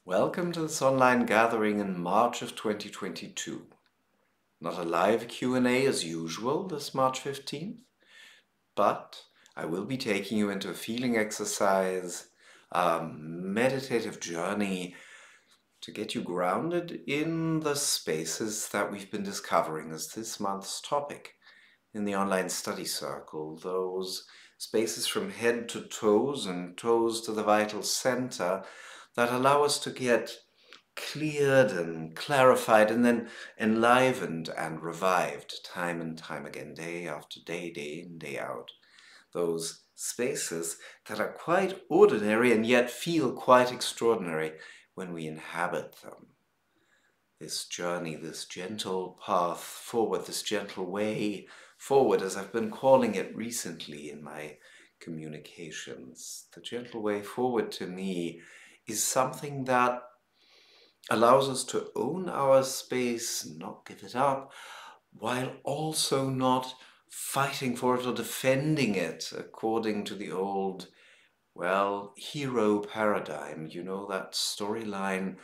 Welcome to this online gathering in March of 2022. Not a live Q&A as usual this March 15th, but I will be taking you into a feeling exercise, a meditative journey to get you grounded in the spaces that we've been discovering as this month's topic in the online study circle. Those spaces from head to toes and toes to the vital center that allow us to get cleared and clarified and then enlivened and revived time and time again, day after day, day in, day out. Those spaces that are quite ordinary and yet feel quite extraordinary when we inhabit them. This journey, this gentle path forward, this gentle way forward, as I've been calling it recently in my communications. The gentle way forward to me is something that allows us to own our space, not give it up, while also not fighting for it or defending it according to the old, hero paradigm. You know, that storyline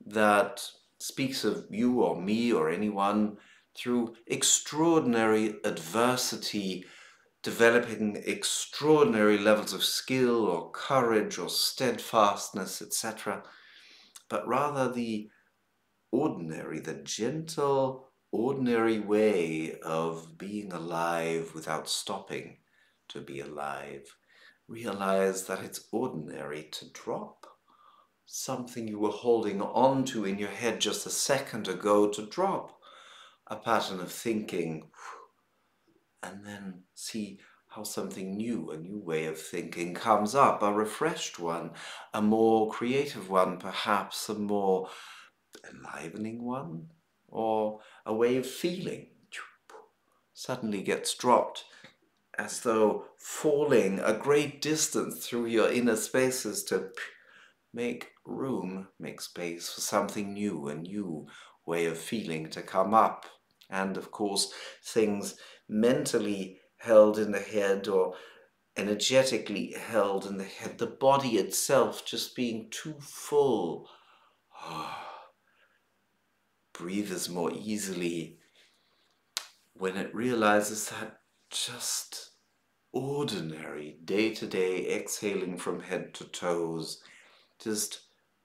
that speaks of you or me or anyone through extraordinary adversity, developing extraordinary levels of skill or courage or steadfastness, etc. But rather the ordinary, the gentle, ordinary way of being alive without stopping to be alive. Realize that it's ordinary to drop something you were holding on to in your head just a second ago, to drop a pattern of thinking, and then see how something new, a new way of thinking comes up, a refreshed one, a more creative one, perhaps a more enlivening one, or a way of feeling suddenly gets dropped, as though falling a great distance through your inner spaces to make room, make space for something new, a new way of feeling to come up. And of course, things mentally held in the head or energetically held in the head, the body itself just being too full. Breathes more easily when it realizes that just ordinary day-to-day exhaling from head to toes, just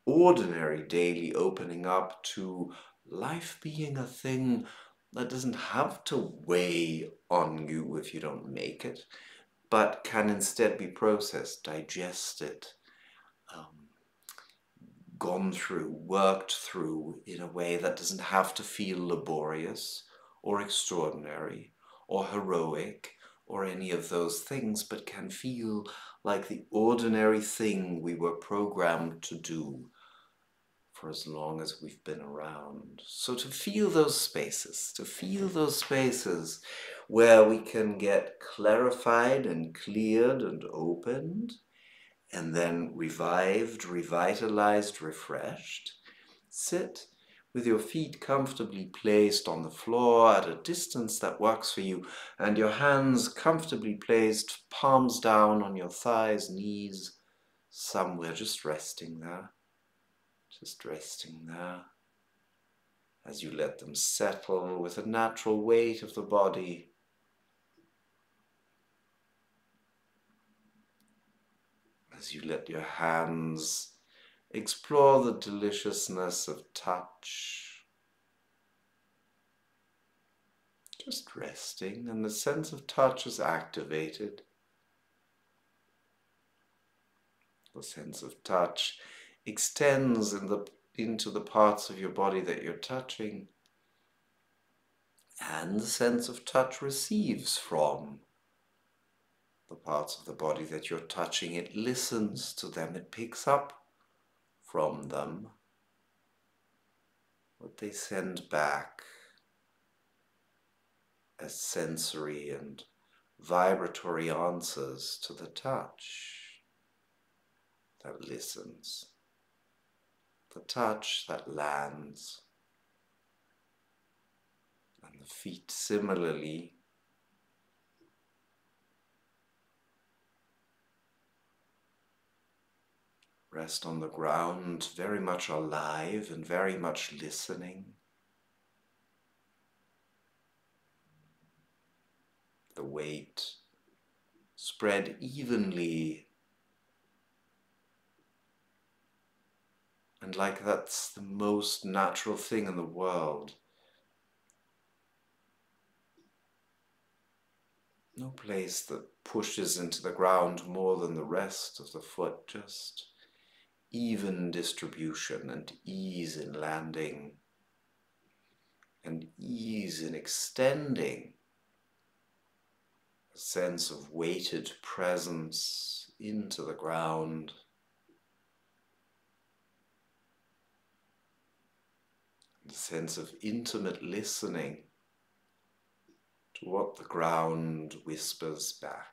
ordinary daily opening up to life being a thing that doesn't have to weigh on you if you don't make it, but can instead be processed, digested, gone through, worked through in a way that doesn't have to feel laborious or extraordinary or heroic or any of those things, but can feel like the ordinary thing we were programmed to do for as long as we've been around. So to feel those spaces, where we can get clarified and cleared and opened, and then revived, revitalized, refreshed. Sit with your feet comfortably placed on the floor at a distance that works for you, and your hands comfortably placed, palms down on your thighs, knees, somewhere, just resting there. Just resting there as you let them settle with the natural weight of the body. As you let your hands explore the deliciousness of touch. Just resting, and the sense of touch is activated. The sense of touch extends into the parts of your body that you're touching, and the sense of touch receives from the parts of the body that you're touching. It listens to them, it picks up from them what they send back as sensory and vibratory answers to the touch that listens, the touch that lands, and the feet similarly rest on the ground, very much alive and very much listening. The weight spread evenly, and like that's the most natural thing in the world. No place that pushes into the ground more than the rest of the foot, just even distribution and ease in landing and ease in extending. A sense of weighted presence into the ground. A sense of intimate listening to what the ground whispers back.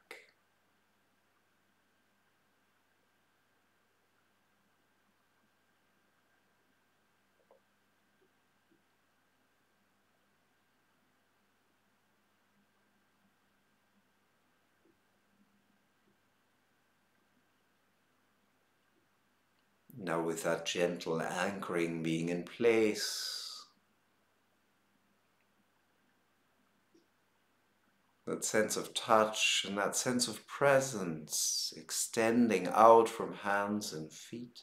Now with that gentle anchoring being in place, that sense of touch and that sense of presence extending out from hands and feet,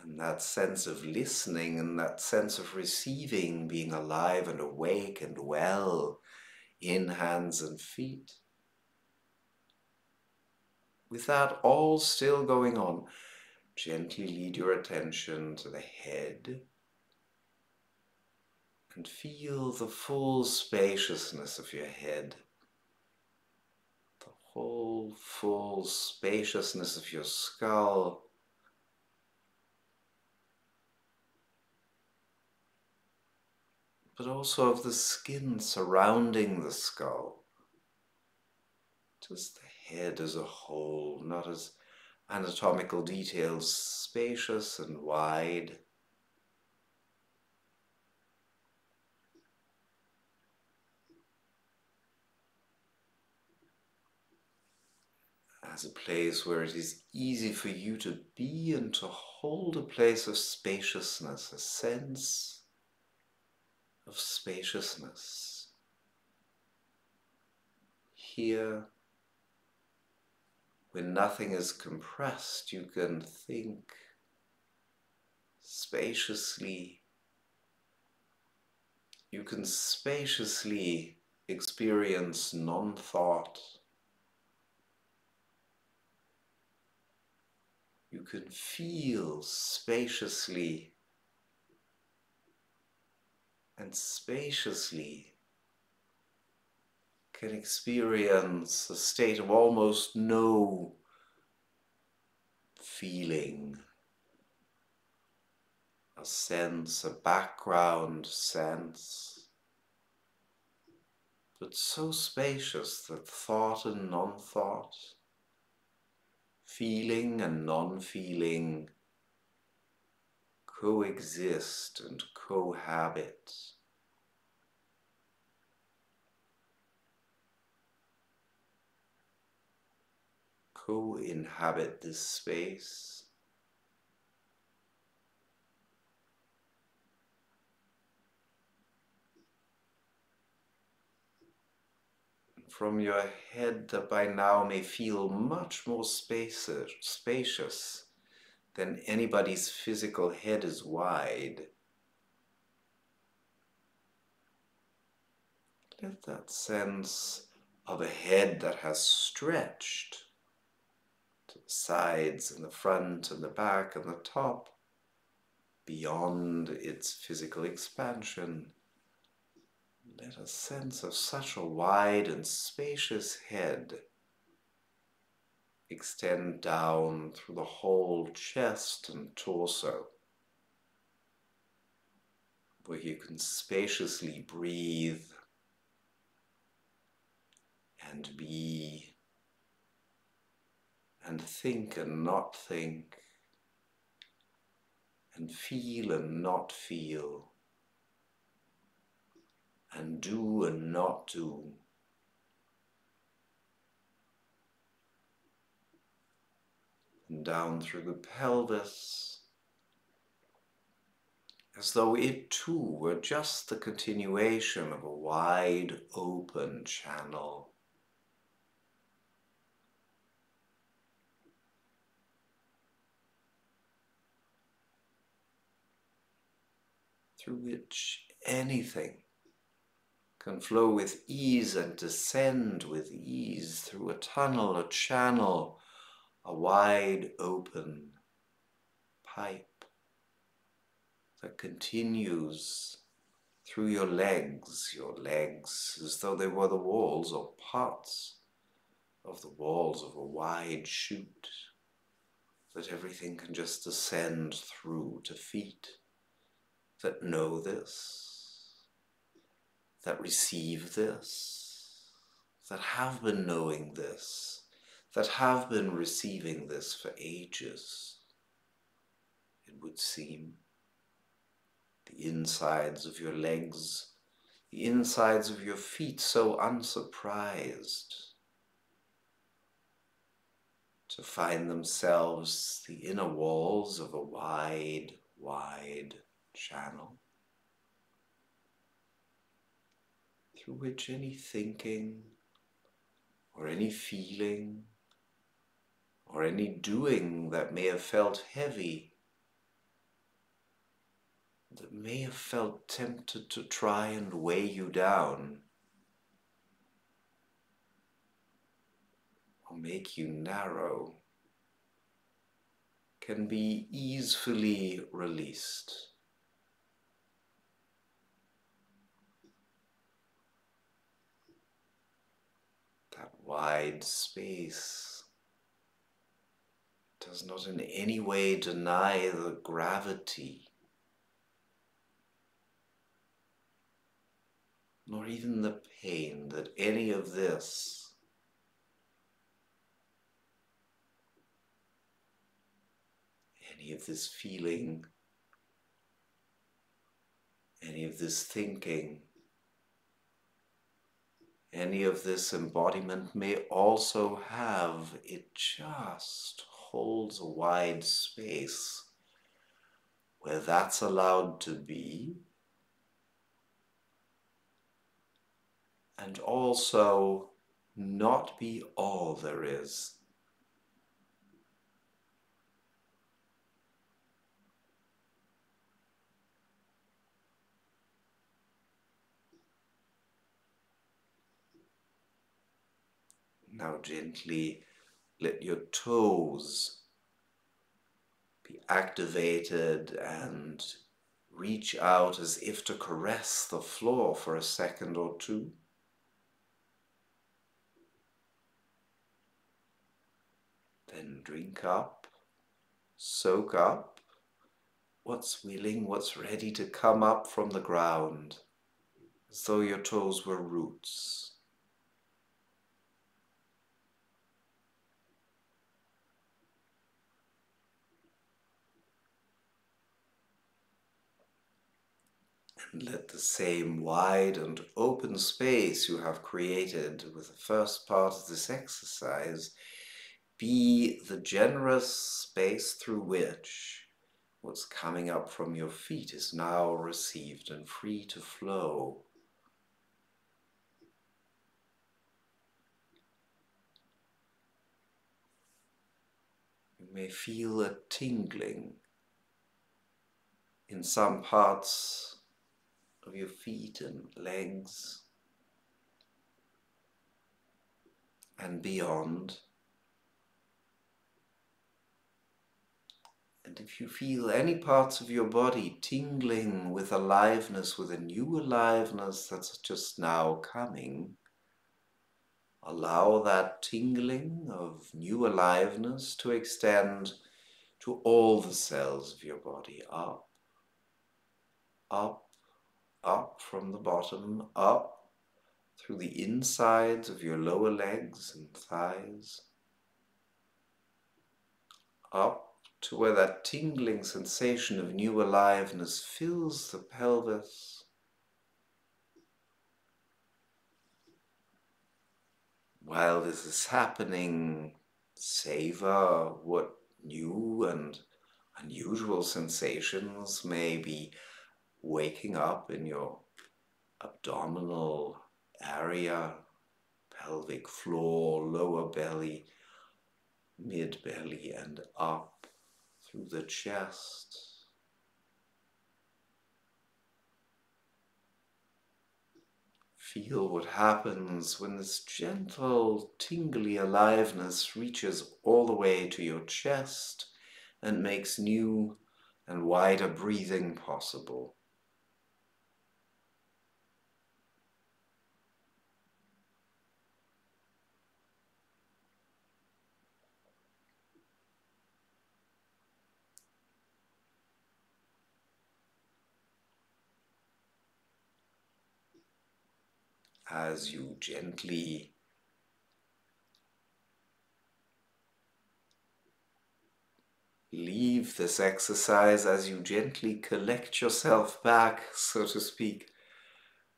and that sense of listening and that sense of receiving being alive and awake and well in hands and feet. With that all still going on, gently lead your attention to the head and feel the full spaciousness of your head, the whole full spaciousness of your skull, but also of the skin surrounding the skull. Just the head as a whole, not as anatomical details, spacious and wide. As a place where it is easy for you to be and to hold a place of spaciousness, a sense of spaciousness. Here, when nothing is compressed, you can think spaciously. You can spaciously experience non-thought. You can feel spaciously, and spaciously can experience a state of almost no feeling, a sense, a background sense, but so spacious that thought and non-thought, feeling and non-feeling coexist and cohabit. Co-inhabit this space. From your head that by now may feel much more spacious than anybody's physical head is wide. Let that sense of a head that has stretched to the sides and the front and the back and the top beyond its physical expansion. Let a sense of such a wide and spacious head extend down through the whole chest and torso, where you can spaciously breathe and be and think and not think and feel and not feel and do and not do. down through the pelvis, as though it too were just the continuation of a wide open channel. Through which anything can flow with ease and descend with ease through a tunnel, a channel, a wide open pipe that continues through your legs as though they were the walls or parts of the walls of a wide chute, that everything can just descend through to feet that know this, that receive this, that have been knowing this, that have been receiving this for ages, it would seem. The insides of your legs, the insides of your feet, so unsurprised to find themselves the inner walls of a wide, wide channel, through which any thinking or any feeling or any doing that may have felt heavy, that may have felt tempted to try and weigh you down or make you narrow, can be easily released. That wide space does not in any way deny the gravity, nor even the pain that any of this feeling, any of this thinking, any of this embodiment may also have. It just holds a wide space where that's allowed to be, and also not be all there is. Now gently let your toes be activated and reach out as if to caress the floor for a second or two. Then drink up, soak up what's willing, what's ready to come up from the ground, as though your toes were roots. And let the same wide and open space you have created with the first part of this exercise be the generous space through which what's coming up from your feet is now received and free to flow. You may feel a tingling in some parts of your feet and legs and beyond. And if you feel any parts of your body tingling with aliveness, with a new aliveness that's just now coming, allow that tingling of new aliveness to extend to all the cells of your body, up, up, up from the bottom, up through the insides of your lower legs and thighs, up to where that tingling sensation of new aliveness fills the pelvis. While this is happening, savor what new and unusual sensations, maybe waking up in your abdominal area, pelvic floor, lower belly, mid belly, and up through the chest. Feel what happens when this gentle, tingly aliveness reaches all the way to your chest and makes new and wider breathing possible. As you gently leave this exercise, as you gently collect yourself back, so to speak,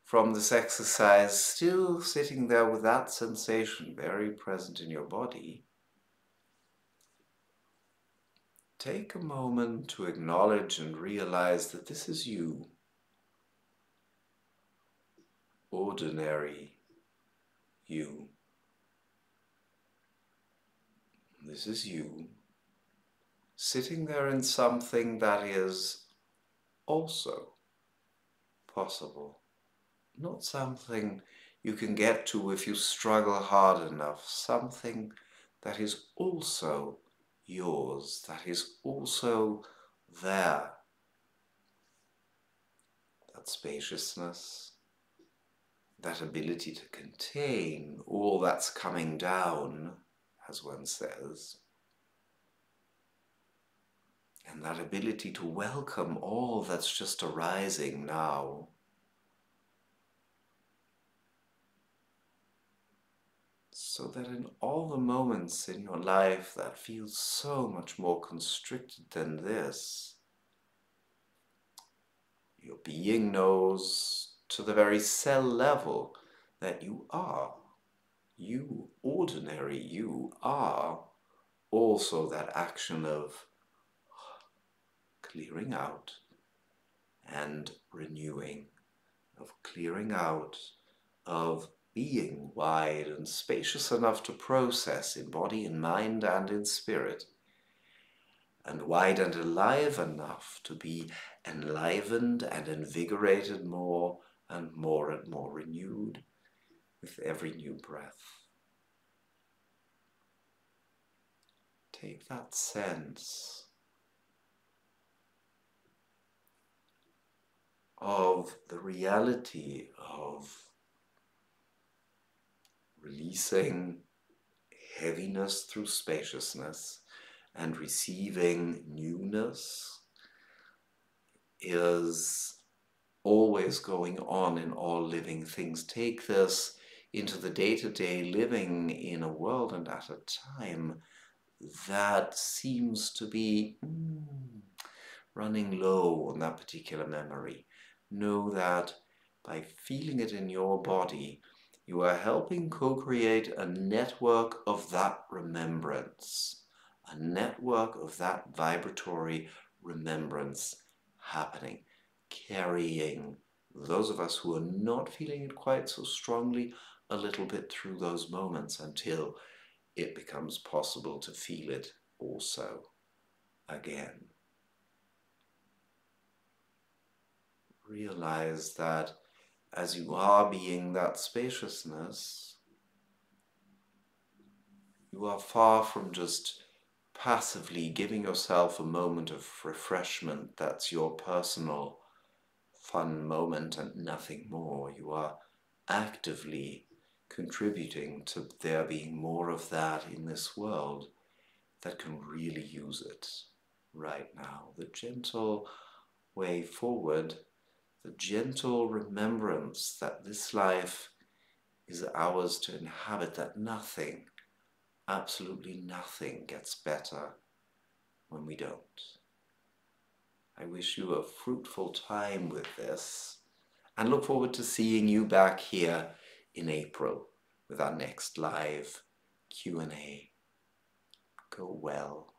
from this exercise, still sitting there with that sensation very present in your body, take a moment to acknowledge and realize that this is you, ordinary you. This is you, sitting there in something that is also possible. Not something you can get to if you struggle hard enough. Something that is also yours, that is also there. That spaciousness, that ability to contain all that's coming down, as one says, and that ability to welcome all that's just arising now. So that in all the moments in your life that feels so much more constricted than this, your being knows to the very cell level that you, ordinary you, are also that action of clearing out and renewing, of clearing out, of being wide and spacious enough to process in body, in mind, and in spirit, and wide and alive enough to be enlivened and invigorated more and more and more renewed with every new breath. Take that sense of the reality of releasing heaviness through spaciousness and receiving newness is always going on in all living things. Take this into the day-to-day living in a world and at a time that seems to be running low on that particular memory. Know that by feeling it in your body, you are helping co-create a network of that remembrance, a network of that vibratory remembrance happening, carrying those of us who are not feeling it quite so strongly a little bit through those moments until it becomes possible to feel it also again. Realize that as you are being that spaciousness, you are far from just passively giving yourself a moment of refreshment that's your personal fun moment and nothing more. You are actively contributing to there being more of that in this world that can really use it right now. The gentle way forward, the gentle remembrance that this life is ours to inhabit, that nothing, absolutely nothing gets better when we don't. I wish you a fruitful time with this and look forward to seeing you back here in April with our next live Q&A. Go well.